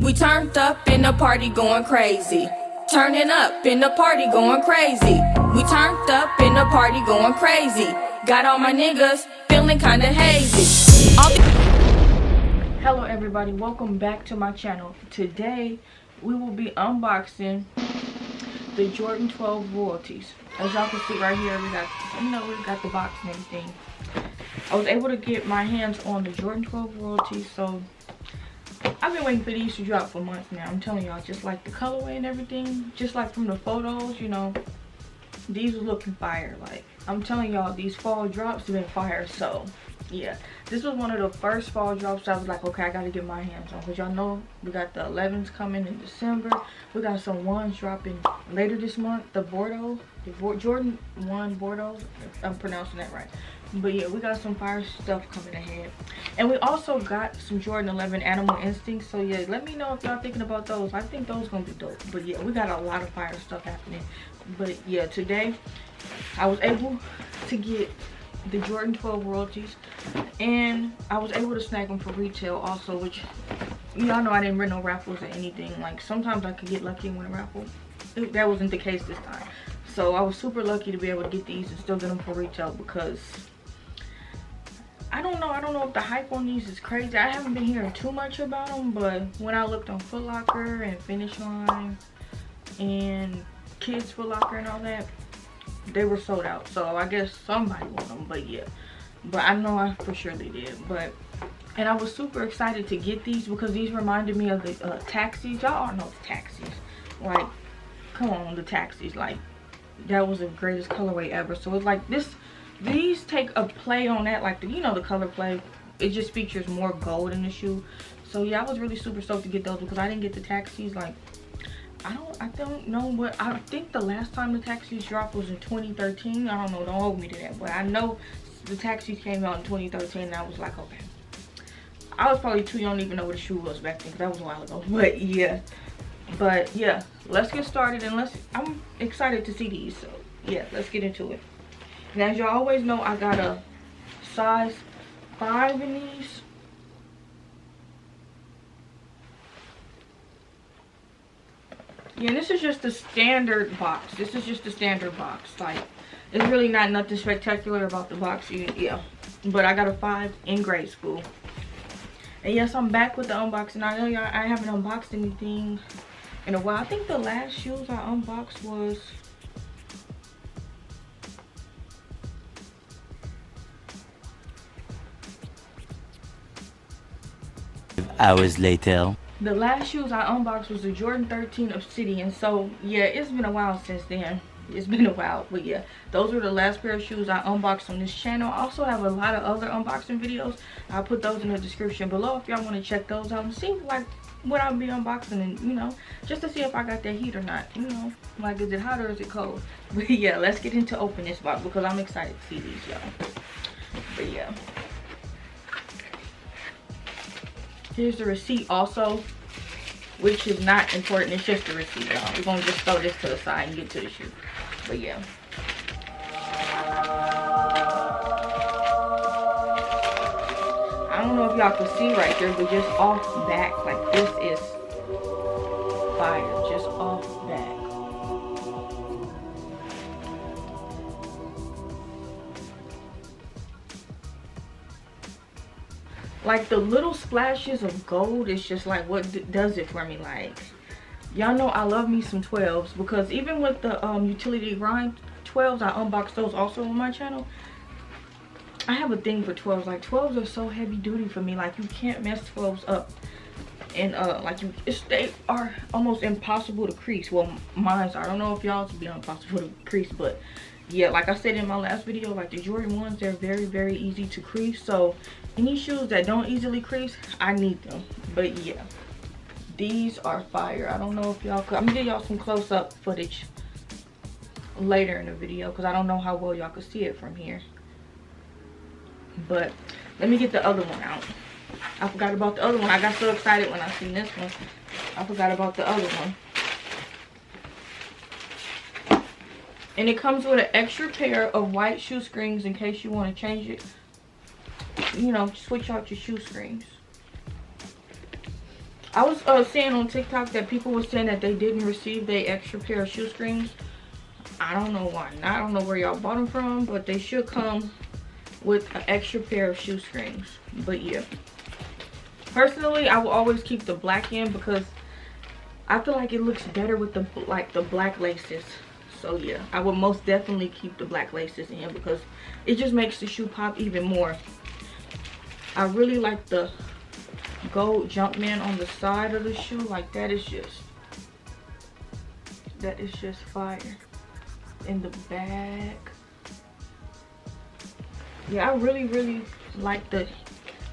We turned up in the party going crazy. Turning up in the party going crazy. We turned up in the party going crazy. Got all my niggas feeling kinda hazy. Hello everybody, welcome back to my channel. Today we will be unboxing the Jordan 12 royalties. As y'all can see right here, we got the box and everything. I was able to get my hands on the Jordan 12 royalties, so I've been waiting for these to drop for months now. I'm telling y'all, just like the colorway and everything, just like from the photos, you know, these are looking fire. Like, I'm telling y'all, these fall drops have been fire. So yeah, this was one of the first fall drops. I was like, okay, I gotta get my hands on, because y'all know we got the 11s coming in December. We got some ones dropping later this month, the Bordeaux, Jordan 1 Bordeaux, if I'm pronouncing that right. But yeah, we got some fire stuff coming ahead. And we also got some Jordan 11 Animal Instinct. So yeah, let me know if y'all thinking about those. I think those gonna be dope. But yeah, we got a lot of fire stuff happening. But yeah, today I was able to get the Jordan 12 royalties, and I was able to snag them for retail also, which y'all know I didn't win no raffles or anything. Like, sometimes I could get lucky and win a raffle. That wasn't the case this time. So I was super lucky to be able to get these and still get them for retail, because I don't know if the hype on these is crazy. I haven't been hearing too much about them, but when I looked on Foot Locker and Finish Line and Kids Foot Locker and all that, they were sold out. So I guess somebody won them. But yeah, but I know I for sure they did. And I was super excited to get these because these reminded me of the taxis. Y'all all know the taxis. Like, come on, the taxis. Like, that was the greatest colorway ever. So it's like these take a play on that, like you know, the color play. It just features more gold in the shoe. So yeah, I was really super stoked to get those because I didn't get the taxis. Like, I don't know what, I think the last time the taxis dropped was in 2013. I don't know, don't hold me to that, but I know the taxis came out in 2013 and I was like, okay. I was probably too young to even know what a shoe was back then, because that was a while ago. But yeah, let's get started, and I'm excited to see these. So yeah, let's get into it. And as y'all always know, I got a size 5 in these. Yeah, this is just a standard box. This is just a standard box. Like, it's really not nothing spectacular about the box. Yeah, but I got a 5 in grade school. And yes, I'm back with the unboxing. I know y'all, I haven't unboxed anything in a while. I think the last shoes I unboxed was hours later. the last shoes I unboxed was the Jordan 13 Obsidian. So yeah, it's been a while since then. It's been a while, but yeah, those were the last pair of shoes I unboxed on this channel. I also have a lot of other unboxing videos. I'll put those in the description below if y'all want to check those out and see like what I'll be unboxing, and you know, just to see if I got that heat or not. You know, like, is it hot or is it cold? But yeah, let's get into open this box because I'm excited to see these, y'all. But yeah, here's the receipt also, which is not important. It's just a receipt, y'all. We're gonna just throw this to the side and get to the shoe. But yeah, I don't know if y'all can see right there, but just off back, like, this is fire. Just off back. Like, the little splashes of gold is just like what does it for me. Like, y'all know I love me some 12s, because even with the utility grind 12s, I unboxed those also on my channel. I have a thing for 12s. Like, 12s are so heavy duty for me. Like, you can't mess 12s up, and like, they are almost impossible to crease. Well, mine are. I don't know if y'all's be impossible to crease, but yeah, like I said in my last video, like the Jordan 1s, they're very, very easy to crease. So any shoes that don't easily crease, I need them. But yeah, these are fire. I don't know if y'all could, I'm gonna give y'all some close-up footage later in the video, because I don't know how well y'all could see it from here. But let me get the other one out. I forgot about the other one. I got so excited when I seen this one, I forgot about the other one. And it comes with an extra pair of white shoe screens in case you want to change it. You know, switch out your shoe screens. I was seeing on TikTok that people were saying that they didn't receive their extra pair of shoestrings. I don't know why. I don't know where y'all bought them from, but they should come with an extra pair of shoestrings. But yeah, personally, I will always keep the black in because I feel like it looks better with the black laces. So yeah, I would most definitely keep the black laces in because it just makes the shoe pop even more. I really like the gold Jumpman on the side of the shoe. Like that is just fire. In the back, yeah, I really like the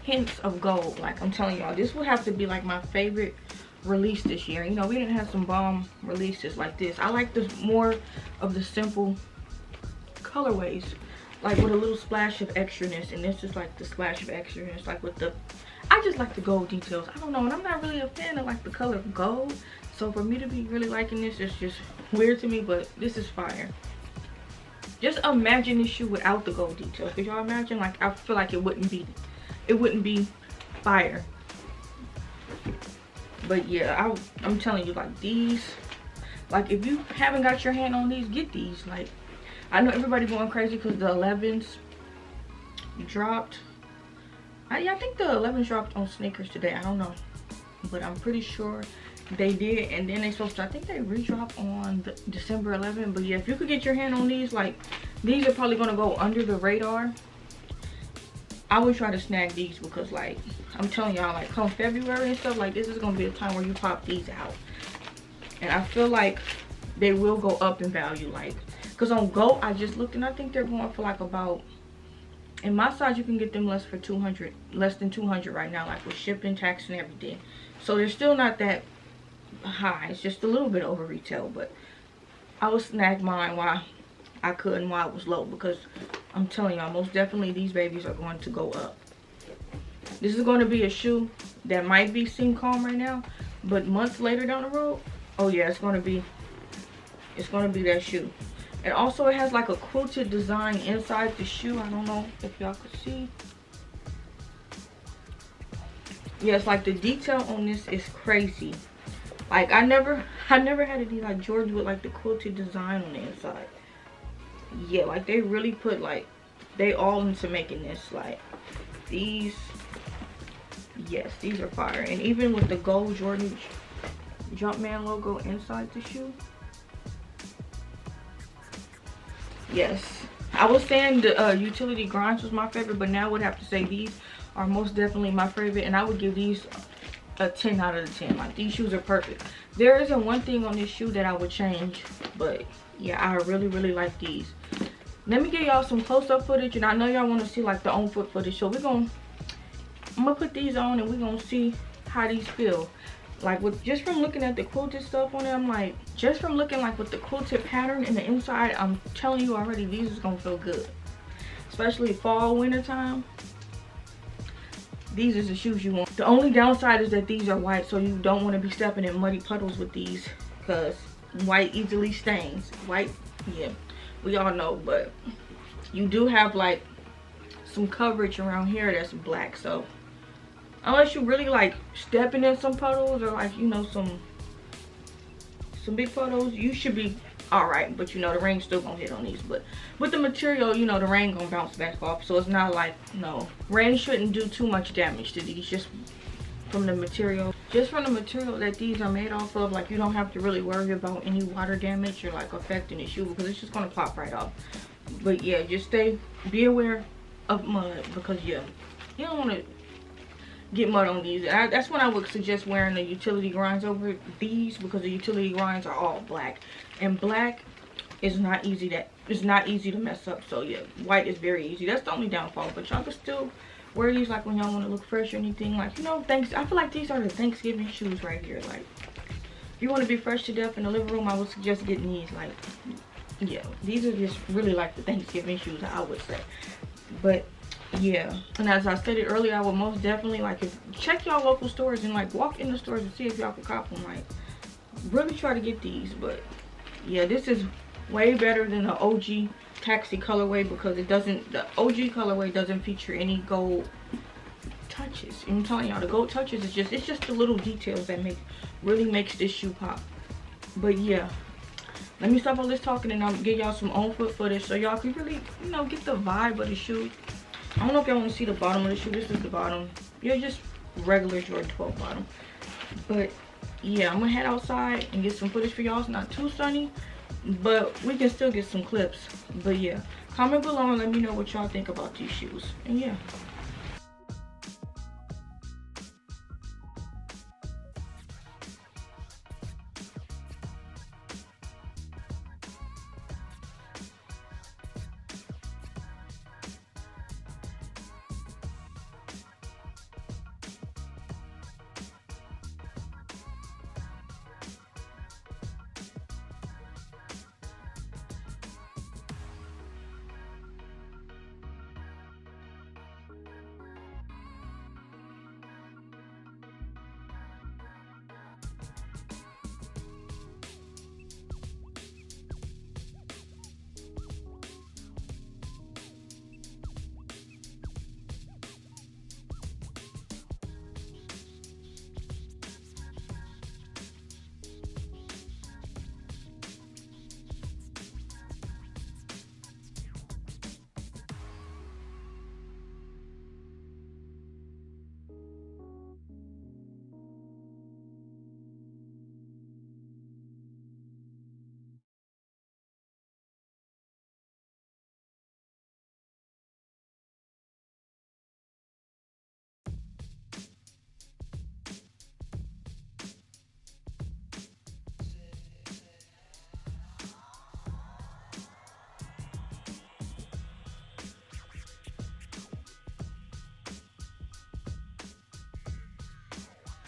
hints of gold. Like I'm telling y'all, this will have to be like my favorite release this year. You know, we didn't have some bomb releases like this. I like this more of the simple colorways, like with a little splash of extraness, and this is like the splash of extraness, like with the, I just like the gold details. I don't know, and I'm not really a fan of like the color gold, so for me to be really liking this, it's just weird to me, but this is fire. Just imagine this shoe without the gold details. Could y'all imagine? Like, I feel like it wouldn't be fire. But yeah, I'm telling you, like these, like if you haven't got your hand on these, get these. Like, I know everybody going crazy because the 11s dropped. I think the 11s dropped on sneakers today. I don't know, but I'm pretty sure they did. And then they supposed to, I think they re-drop on December 11th. But yeah, if you could get your hand on these, like these are probably gonna go under the radar. I would try to snag these because, like, I'm telling y'all, like come February and stuff, like this is gonna be a time where you pop these out, and I feel like they will go up in value. Like, because on Go, I just looked and I think they're going for like about, in my size you can get them less than 200 right now, like with shipping, tax and everything. So they're still not that high. It's just a little bit over retail, but I would snag mine while I could and while it was low, because I'm telling y'all, most definitely these babies are going to go up. This is going to be a shoe that might seem calm right now, but months later down the road, oh yeah, it's going to be that shoe. And also it has like a quilted design inside the shoe. I don't know if y'all could see. Yeah, it's like the detail on this is crazy. Like I never had any like Jordans with like the quilted design on the inside. Yeah, like they really put like, they all into making this. Like these, yes, these are fire. And even with the gold Jordan Jumpman logo inside the shoe, yes. I was saying the utility grinds was my favorite, but now I would have to say these are most definitely my favorite, and I would give these a 10 out of 10. Like these shoes are perfect. There isn't one thing on this shoe that I would change, but yeah, I really like these. Let me give y'all some close-up footage, and I know y'all want to see like the on foot footage, so I'm gonna put these on and we're gonna see how these feel. Like with just from looking at the quilted stuff on them, like just from looking like with the quilted pattern in the inside, I'm telling you already, these is gonna feel good, especially fall, winter time. These are the shoes you want. The only downside is that these are white, so you don't want to be stepping in muddy puddles with these, because white easily stains. White, yeah, we all know, but you do have like some coverage around here that's black, so unless you really like stepping in some puddles or like, you know, some big puddles, you should be all right. But you know, the rain's still gonna hit on these, but with the material, you know, the rain gonna bounce back off, so it's not like, no, rain shouldn't do too much damage to these. Just from the material that these are made off of, like you don't have to really worry about any water damage or like affecting the shoe, because it's just gonna pop right off. But yeah, just be aware of mud, because yeah, you don't want to get mud on these. That's when I would suggest wearing the utility grinds over these, because the utility grinds are all black, and black is not easy to mess up. So yeah, white is very easy. That's the only downfall, but y'all can still wear these like when y'all want to look fresh or anything. Like, you know, I feel like these are the Thanksgiving shoes right here. Like if you want to be fresh to death in the living room, I would suggest getting these. Like, yeah, these are just really like the Thanksgiving shoes, I would say. But yeah, and as I stated earlier, I would most definitely like check y'all local stores and like walk in the stores and see if y'all can cop them. Like really try to get these. But yeah, this is way better than the OG taxi colorway, because the OG colorway doesn't feature any gold touches. And I'm telling y'all, the gold touches is just, it's just the little details that really makes this shoe pop. But yeah, let me stop all this talking and I'll give y'all some on foot footage so y'all can really, you know, get the vibe of the shoe. I don't know if y'all want to see the bottom of the shoe. This is the bottom. Yeah, just regular Jordan 12 bottom. But yeah, I'm gonna head outside and get some footage for y'all. It's not too sunny, but we can still get some clips. But yeah, comment below and let me know what y'all think about these shoes. And yeah.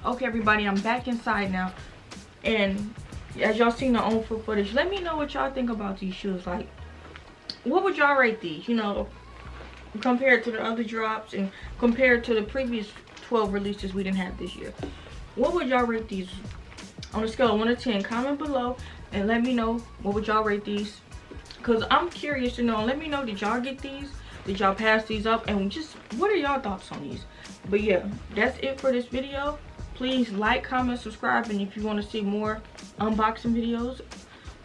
Okay, everybody, I'm back inside now, and as y'all seen the on foot footage, let me know what y'all think about these shoes. Like, what would y'all rate these, you know, compared to the other drops and compared to the previous 12 releases we didn't have this year? What would y'all rate these on a scale of 1 to 10? Comment below and let me know what would y'all rate these, because I'm curious to know. Let me know, did y'all get these? Did y'all pass these up? And just what are y'all thoughts on these? But yeah, that's it for this video. Please like, comment, subscribe, and if you want to see more unboxing videos,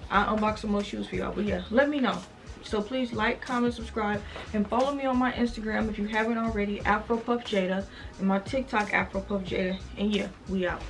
I'll unbox some more shoes for y'all. But yeah, let me know. So please like, comment, subscribe, and follow me on my Instagram if you haven't already, AfroPuffJada, and my TikTok, AfroPuffJada. And yeah, we out.